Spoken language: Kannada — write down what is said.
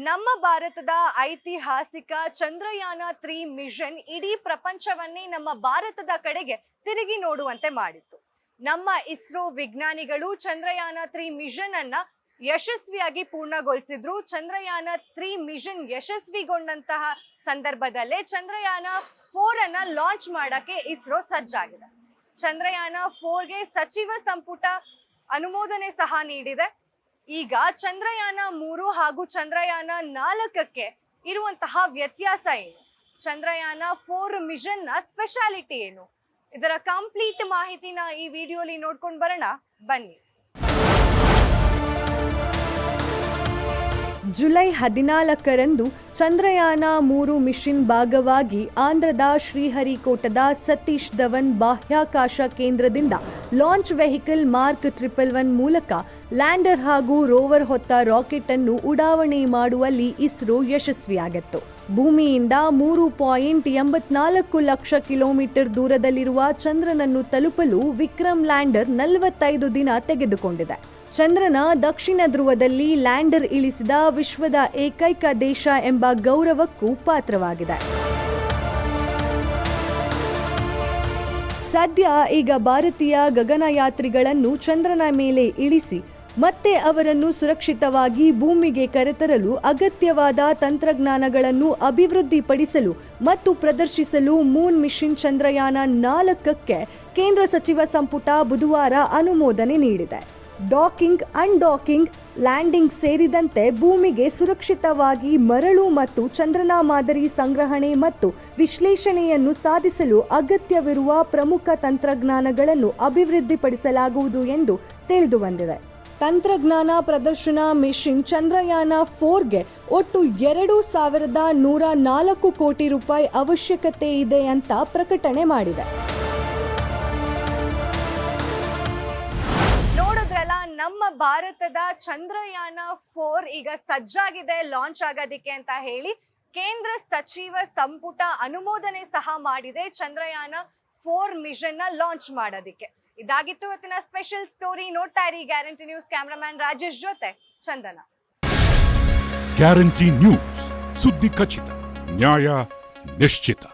ನಮ್ಮ ಭಾರತದ ಐತಿಹಾಸಿಕ ಚಂದ್ರಯಾನ 3 ಮಿಷನ್ ಇಡೀ ಪ್ರಪಂಚವನ್ನೇ ನಮ್ಮ ಭಾರತದ ಕಡೆಗೆ ತಿರುಗಿ ನೋಡುವಂತೆ ಮಾಡಿತ್ತು. ನಮ್ಮ ಇಸ್ರೋ ವಿಜ್ಞಾನಿಗಳು ಚಂದ್ರಯಾನ 3 ಮಿಷನ್ ಅನ್ನ ಯಶಸ್ವಿಯಾಗಿ ಪೂರ್ಣಗೊಳಿಸಿದ್ರು. ಚಂದ್ರಯಾನ 3 ಮಿಷನ್ ಯಶಸ್ವಿಗೊಂಡಂತಹ ಸಂದರ್ಭದಲ್ಲೇ ಚಂದ್ರಯಾನ 4 ಅನ್ನ ಲಾಂಚ್ ಮಾಡಕ್ಕೆ ಇಸ್ರೋ ಸಜ್ಜಾಗಿದೆ. ಚಂದ್ರಯಾನ 4ಗೆ ಸಚಿವ ಸಂಪುಟ ಅನುಮೋದನೆ ಸಹ ನೀಡಿದೆ. ಈಗ ಚಂದ್ರಯಾನ 3 ಹಾಗೂ ಚಂದ್ರಯಾನ 4ಕ್ಕೆ ಇರುವಂತಹ ವ್ಯತ್ಯಾಸ ಏನು? ಚಂದ್ರಯಾನ 4 ಮಿಷನ್ ನ ಸ್ಪೆಷಾಲಿಟಿ ಏನು? ಇದರ ಕಂಪ್ಲೀಟ್ ಮಾಹಿತಿನ ಈ ವಿಡಿಯೋಲಿ ನೋಡ್ಕೊಂಡು ಬರೋಣ ಬನ್ನಿ. ಜುಲೈ 14ರಂದು ಚಂದ್ರಯಾನ 3 ಮಿಷನ್ ಭಾಗವಾಗಿ ಆಂಧ್ರದ ಶ್ರೀಹರಿಕೋಟದ ಸತೀಶ್ ಧವನ್ ಬಾಹ್ಯಾಕಾಶ ಕೇಂದ್ರದಿಂದ ಲಾಂಚ್ ವೆಹಿಕಲ್ ಮಾರ್ಕ್ 111 ಮೂಲಕ ಲ್ಯಾಂಡರ್ ಹಾಗೂ ರೋವರ್ ಹೊತ್ತ ರಾಕೆಟ್ ಅನ್ನು ಉಡಾವಣೆ ಮಾಡುವಲ್ಲಿ ಇಸ್ರೋ ಯಶಸ್ವಿಯಾಗಿತ್ತು. ಭೂಮಿಯಿಂದ 3.84 ಲಕ್ಷ ಕಿಲೋಮೀಟರ್ ದೂರದಲ್ಲಿರುವ ಚಂದ್ರನನ್ನು ತಲುಪಲು ವಿಕ್ರಮ್ ಲ್ಯಾಂಡರ್ 45 ದಿನ ತೆಗೆದುಕೊಂಡಿದೆ. ಚಂದ್ರನ ದಕ್ಷಿಣ ಧ್ರುವದಲ್ಲಿ ಲ್ಯಾಂಡರ್ ಇಳಿಸಿದ ವಿಶ್ವದ ಏಕೈಕ ದೇಶ ಎಂಬ ಗೌರವಕ್ಕೂ ಪಾತ್ರವಾಗಿದೆ. ಸದ್ಯ ಈಗ ಭಾರತೀಯ ಗಗನಯಾತ್ರಿಗಳನ್ನು ಚಂದ್ರನ ಮೇಲೆ ಇಳಿಸಿ ಮತ್ತೆ ಅವರನ್ನು ಸುರಕ್ಷಿತವಾಗಿ ಭೂಮಿಗೆ ಕರೆತರಲು ಅಗತ್ಯವಾದ ತಂತ್ರಜ್ಞಾನಗಳನ್ನು ಅಭಿವೃದ್ಧಿಪಡಿಸಲು ಮತ್ತು ಪ್ರದರ್ಶಿಸಲು ಮೂನ್ ಮಿಷನ್ ಚಂದ್ರಯಾನ 4ಕ್ಕೆ ಕೇಂದ್ರ ಸಚಿವ ಸಂಪುಟ ಬುಧವಾರ ಅನುಮೋದನೆ ನೀಡಿದೆ. ಡಾಕಿಂಗ್, ಅನ್ಡಾಕಿಂಗ್, ಲ್ಯಾಂಡಿಂಗ್ ಸೇರಿದಂತೆ ಭೂಮಿಗೆ ಸುರಕ್ಷಿತವಾಗಿ ಮರಳು ಮತ್ತು ಚಂದ್ರನ ಮಾದರಿ ಸಂಗ್ರಹಣೆ ಮತ್ತು ವಿಶ್ಲೇಷಣೆಯನ್ನು ಸಾಧಿಸಲು ಅಗತ್ಯವಿರುವ ಪ್ರಮುಖ ತಂತ್ರಜ್ಞಾನಗಳನ್ನು ಅಭಿವೃದ್ಧಿಪಡಿಸಲಾಗುವುದು ಎಂದು ತಿಳಿದುಬಂದಿದೆ. ತಂತ್ರಜ್ಞಾನ ಪ್ರದರ್ಶನ ಮಿಷನ್ ಚಂದ್ರಯಾನ 4ಗೆ ಒಟ್ಟು 2,104 ಕೋಟಿ ರೂಪಾಯಿ ಅವಶ್ಯಕತೆ ಇದೆ ಅಂತ ಪ್ರಕಟಣೆ ಮಾಡಿದೆ. ನಮ್ಮ ಭಾರತದ ಚಂದ್ರಯಾನ 4 ಈಗ ಸಜ್ಜಾಗಿದೆ ಲಾಂಚ್ ಆಗೋದಿಕ್ಕೆ ಅಂತ ಹೇಳಿ ಕೇಂದ್ರ ಸಚಿವ ಸಂಪುಟ ಅನುಮೋದನೆ ಸಹ ಮಾಡಿದೆ ಚಂದ್ರಯಾನ 4 ಮಿಷನ್ ನ ಲಾಂಚ್ ಮಾಡೋದಿಕ್ಕೆ. ಇದಾಗಿತ್ತು ಇವತ್ತಿನ ಸ್ಪೆಷಲ್ ಸ್ಟೋರಿ. ನೋಡ್ತಾ ಇರಿ ಗ್ಯಾರಂಟಿ ನ್ಯೂಸ್. ಕ್ಯಾಮರಾಮನ್ ರಾಜೇಶ್ ಜೊತೆ ಚಂದನ. ಗ್ಯಾರಂಟಿ ನ್ಯೂಸ್, ಸುದ್ದಿ ಖಚಿತ, ನ್ಯಾಯ ನಿಶ್ಚಿತ.